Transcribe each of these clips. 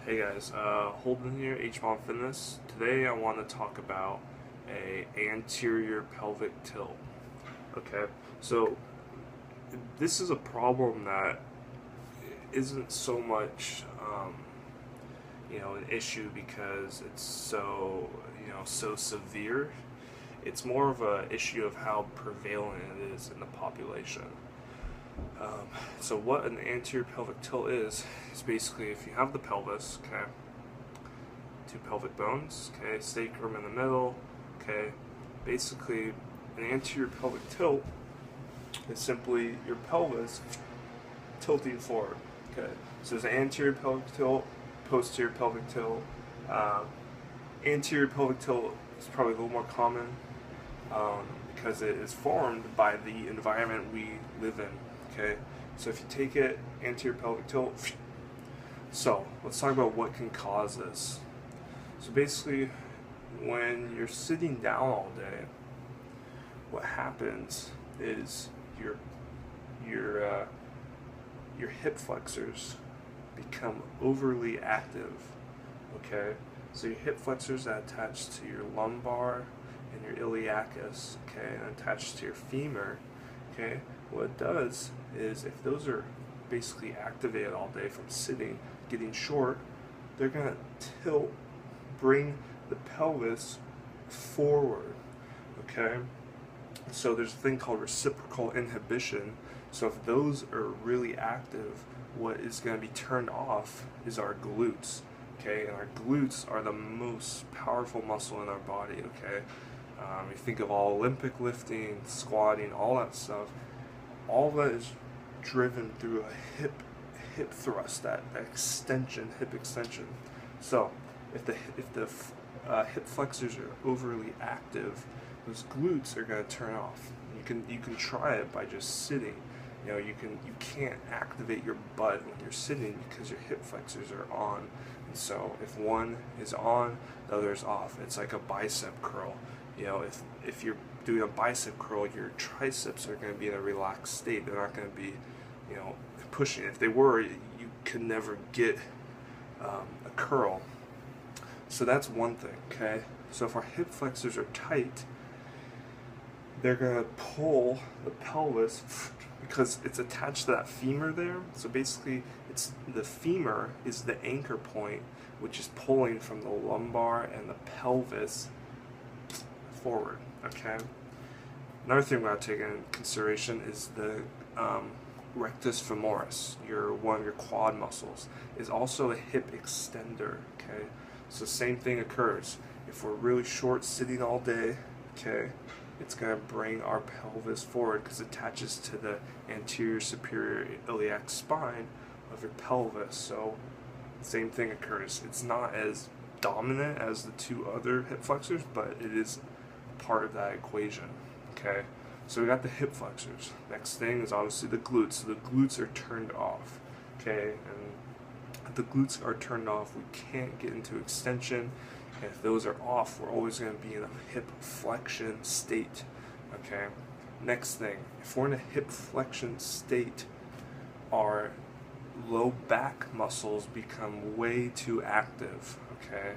Hey guys, Holden here, HMOM Fitness. Today I want to talk about a anterior pelvic tilt. Okay, so this is a problem that isn't so much, an issue because it's so severe. It's more of a issue of how prevalent it is in the population. So what an anterior pelvic tilt is basically if you have the pelvis, okay, two pelvic bones, okay, sacrum in the middle, okay, basically an anterior pelvic tilt is simply your pelvis tilting forward, okay. So there's an anterior pelvic tilt, posterior pelvic tilt. Anterior pelvic tilt is probably a little more common because it is formed by the environment we live in. Okay, so if you take it anterior pelvic tilt, so let's talk about what can cause this. So basically, when you're sitting down all day, what happens is your hip flexors become overly active. Okay, so your hip flexors are attached to your lumbar and your iliacus, okay, and attached to your femur. Okay, what it does is if those are basically activated all day from sitting, getting short, they're going to tilt, bring the pelvis forward. Okay, so there's a thing called reciprocal inhibition. So if those are really active, what is going to be turned off is our glutes. Okay, and our glutes are the most powerful muscle in our body. Okay, you think of all Olympic lifting, squatting, all that stuff. All that is driven through a hip thrust, that extension, hip extension. So if the hip flexors are overly active, those glutes are going to turn off. You can try it by just sitting. You can't activate your butt when you're sitting because your hip flexors are on. And so if one is on, the other is off. It's like a bicep curl. If you're doing a bicep curl, your triceps are going to be in a relaxed state. They're not going to be, pushing. If they were, you could never get a curl. So that's one thing, okay? So if our hip flexors are tight, they're going to pull the pelvis because it's attached to that femur there. So basically, the femur is the anchor point, which is pulling from the lumbar and the pelvis forward. Okay. Another thing we got to take into consideration is the rectus femoris, one of your quad muscles, is also a hip extender. Okay, so same thing occurs if we're really short sitting all day. Okay, it's gonna bring our pelvis forward because it attaches to the anterior superior iliac spine of your pelvis. So same thing occurs. It's not as dominant as the two other hip flexors, but it is part of that equation. Okay, so we got the hip flexors. Next thing is obviously the glutes. So the glutes are turned off. Okay, and if the glutes are turned off, we can't get into extension. And if those are off, we're always going to be in a hip flexion state. Okay, next thing, if we're in a hip flexion state, our low back muscles become way too active. Okay,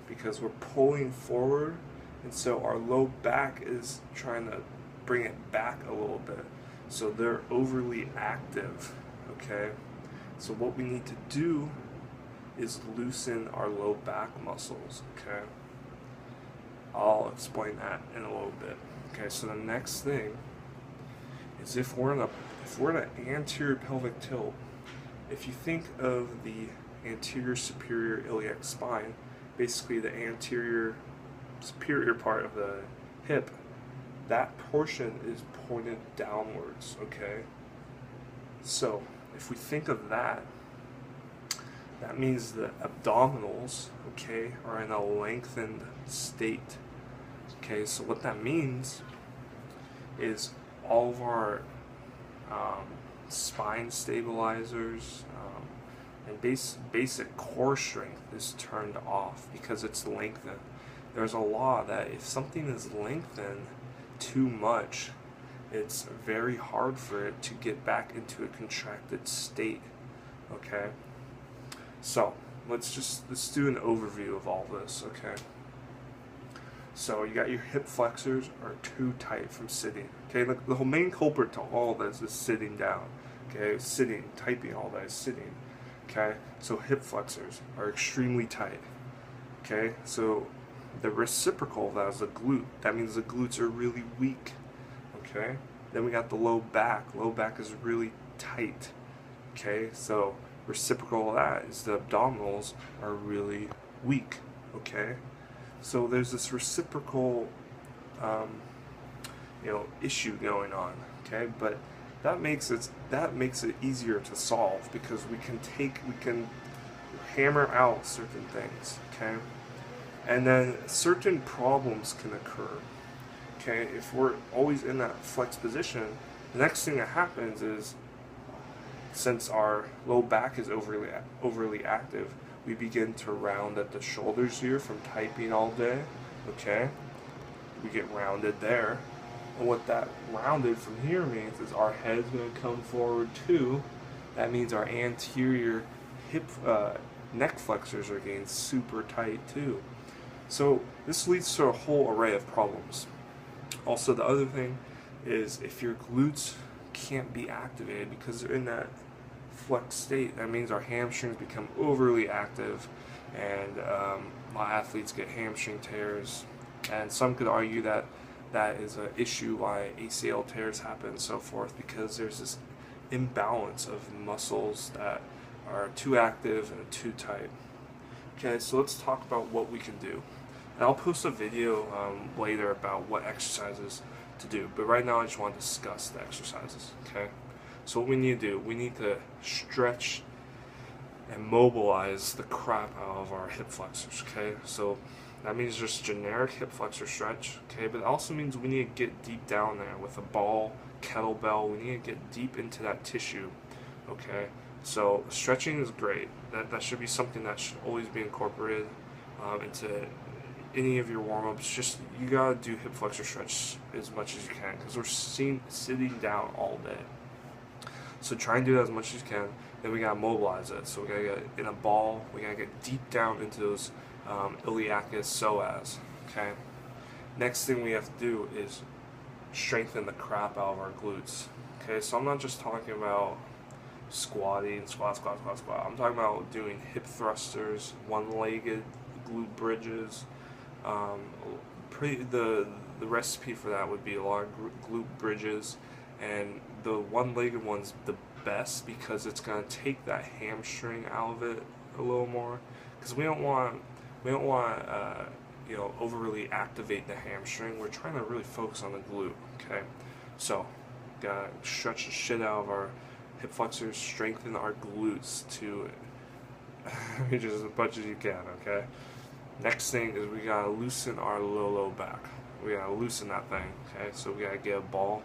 because we're pulling forward. And so our low back is trying to bring it back a little bit. So they're overly active, okay? So what we need to do is loosen our low back muscles, okay? I'll explain that in a little bit. Okay, so the next thing is if we're in an anterior pelvic tilt, if you think of the anterior superior iliac spine, basically the anterior superior part of the hip, that portion is pointed downwards. Okay, so if we think of that means the abdominals, okay, are in a lengthened state. Okay, so what that means is all of our spine stabilizers and basic core strength is turned off because it's lengthened. There's a law that if something is lengthened too much, it's very hard for it to get back into a contracted state. Okay? So, let's do an overview of all this, okay? So you got your hip flexors are too tight from sitting. Okay, the whole main culprit to all of this is sitting down. Okay, sitting, typing, all that is sitting. Okay, so hip flexors are extremely tight. Okay, so the reciprocal of that is the glute. That means the glutes are really weak. Okay, then we got the low back. Low back is really tight. Okay, so reciprocal of that is the abdominals are really weak. Okay, so there's this reciprocal issue going on. Okay, but that makes it easier to solve because we can hammer out certain things. Okay, and then certain problems can occur. Okay, if we're always in that flex position, the next thing that happens is, since our low back is overly active, we begin to round at the shoulders here from typing all day. Okay, we get rounded there, and what that rounded from here means is our head's going to come forward too. That means our anterior hip neck flexors are getting super tight too. So this leads to a whole array of problems. Also, the other thing is if your glutes can't be activated because they're in that flex state, that means our hamstrings become overly active, and a lot of athletes get hamstring tears, and some could argue that that is an issue why ACL tears happen and so forth, because there's this imbalance of muscles that are too active and too tight. Okay, so let's talk about what we can do. And I'll post a video later about what exercises to do, but right now I just want to discuss the exercises. Okay, so what we need to do, we need to stretch and mobilize the crap out of our hip flexors. Okay, so that means just generic hip flexor stretch. Okay, but it also means we need to get deep down there with a ball, kettlebell. We need to get deep into that tissue. Okay, so stretching is great. That should be something that should always be incorporated into any of your warm-ups. Just, you gotta do hip flexor stretch as much as you can, because we're sitting down all day. So try and do that as much as you can. Then we gotta mobilize it. So we gotta get in a ball. We gotta get deep down into those iliacus psoas. Okay. Next thing we have to do is strengthen the crap out of our glutes. Okay. So I'm not just talking about squatting, squat. I'm talking about doing hip thrusters, one-legged glute bridges. The recipe for that would be a lot of glute bridges, and the one-legged one's the best because it's going to take that hamstring out of it a little more, because we don't want overly activate the hamstring. We're trying to really focus on the glute. Okay, so gotta stretch the shit out of our hip flexors, strengthen our glutes to just as much as you can. Okay. Next thing is we gotta loosen our low back. We gotta loosen that thing. Okay, so we gotta get a ball,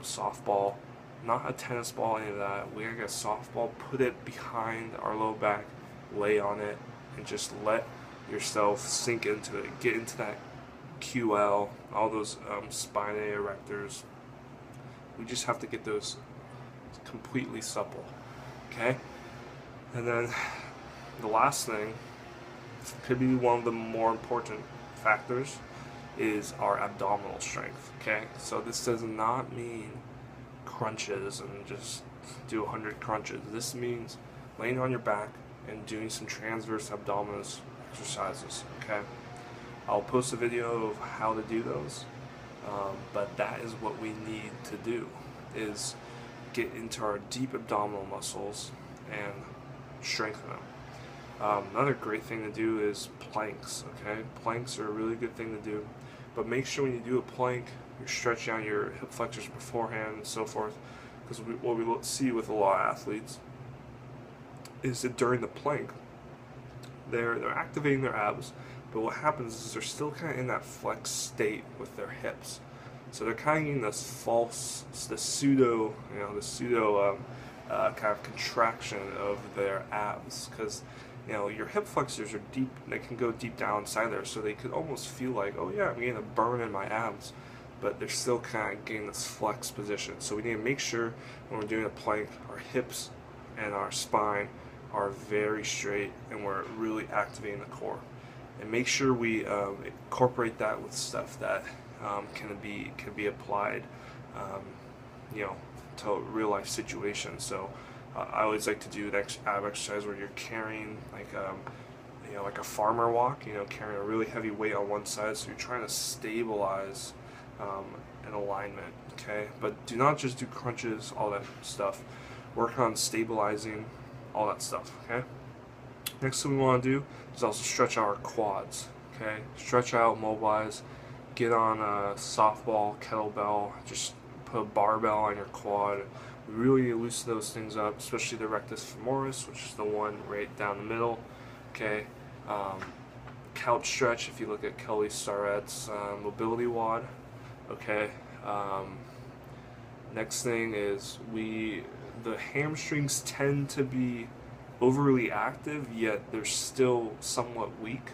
softball, not a tennis ball, any of that. We gotta get a softball, put it behind our low back, lay on it, and just let yourself sink into it. Get into that QL, all those spinae erectors. We just have to get those completely supple. Okay, and then the last thing, could be one of the more important factors, is our abdominal strength. Okay, so this does not mean crunches and just do 100 crunches. This means laying on your back and doing some transverse abdominis exercises. Okay, I'll post a video of how to do those, but that is what we need to do, is get into our deep abdominal muscles and strengthen them. Another great thing to do is planks. Okay, planks are a really good thing to do, but make sure when you do a plank, you're stretching out your hip flexors beforehand and so forth, because what we see with a lot of athletes is that during the plank, they're activating their abs, but what happens is they're still kind of in that flex state with their hips, so they're kind of getting this pseudo kind of contraction of their abs, because your hip flexors are deep. They can go deep down inside there, so they could almost feel like, oh yeah, I'm getting a burn in my abs, but they're still kind of getting this flex position. So we need to make sure when we're doing a plank, our hips and our spine are very straight and we're really activating the core. And make sure we incorporate that with stuff that can be applied, you know, to real life situations. So I always like to do an ab exercise where you're carrying like you know, like a farmer walk, you know, carrying a really heavy weight on one side, so you're trying to stabilize an alignment, okay? But do not just do crunches, all that stuff. Work on stabilizing all that stuff, okay? Next thing we want to do is also stretch out our quads, okay? Stretch out, mobilize, get on a softball, kettlebell, just put a barbell on your quad. Really loosen those things up, especially the rectus femoris, which is the one right down the middle, okay? Couch stretch, if you look at Kelly Starrett's mobility WOD, okay? Next thing is the hamstrings tend to be overly active, yet they're still somewhat weak.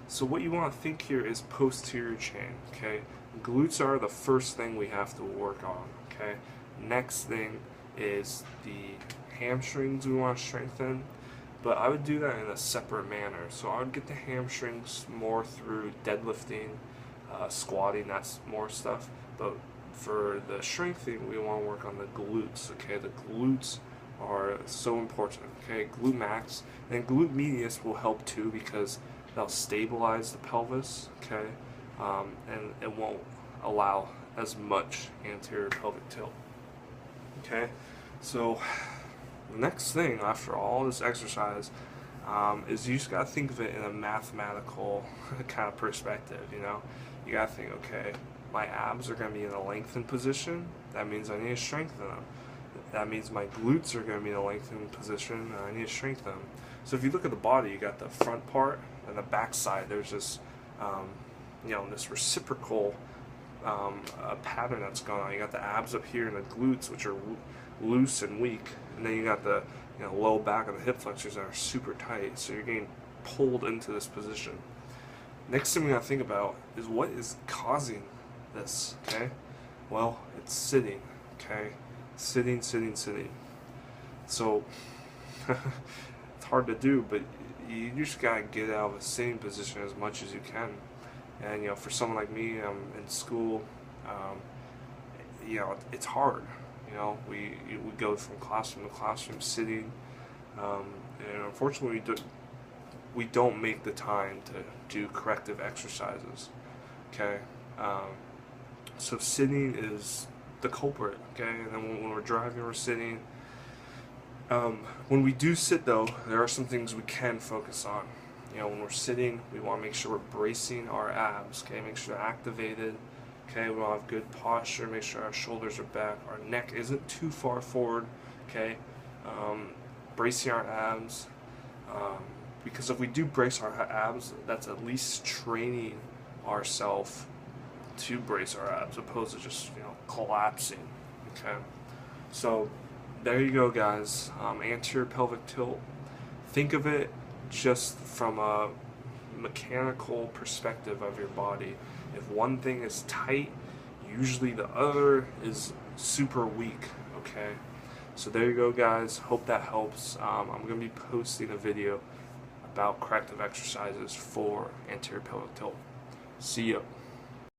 So what you want to think here is posterior chain, okay? Glutes are the first thing we have to work on, okay? Next thing is the hamstrings we want to strengthen, but I would do that in a separate manner. So I would get the hamstrings more through deadlifting, squatting, that's more stuff. But for the strengthening, we want to work on the glutes, okay? The glutes are so important, okay? Glute max and glute medius will help too because they'll stabilize the pelvis, okay? And it won't allow as much anterior pelvic tilt, okay? So the next thing after all this exercise is you just gotta think of it in a mathematical kind of perspective, you know? You gotta think, okay, my abs are gonna be in a lengthened position, that means I need to strengthen them. That means my glutes are gonna be in a lengthened position, and I need to strengthen them. So if you look at the body, you got the front part and the back side, there's this, you know, this reciprocal pattern that's going on. You got the abs up here and the glutes, which are loose and weak, and then you got the, you know, low back and the hip flexors that are super tight. So you're getting pulled into this position. Next thing we gotta think about is what is causing this. Okay, well, it's sitting. Okay, sitting. So it's hard to do, but you just gotta get out of a sitting position as much as you can. And you know, for someone like me, in school, you know, it's hard. You know, we go from classroom to classroom sitting, and unfortunately, we don't make the time to do corrective exercises. Okay, so sitting is the culprit. Okay, and then when we're driving, we're sitting. When we do sit, though, there are some things we can focus on. You know, when we're sitting, we want to make sure we're bracing our abs, okay? Make sure they're activated, okay? We want to have good posture, make sure our shoulders are back, our neck isn't too far forward, okay? Bracing our abs, because if we do brace our abs, that's at least training ourselves to brace our abs, opposed to just, you know, collapsing, okay? So, there you go, guys. Anterior pelvic tilt. Think of it just from a mechanical perspective of your body. If one thing is tight, usually the other is super weak, okay? So there you go, guys. Hope that helps. I'm going to be posting a video about corrective exercises for anterior pelvic tilt. See ya.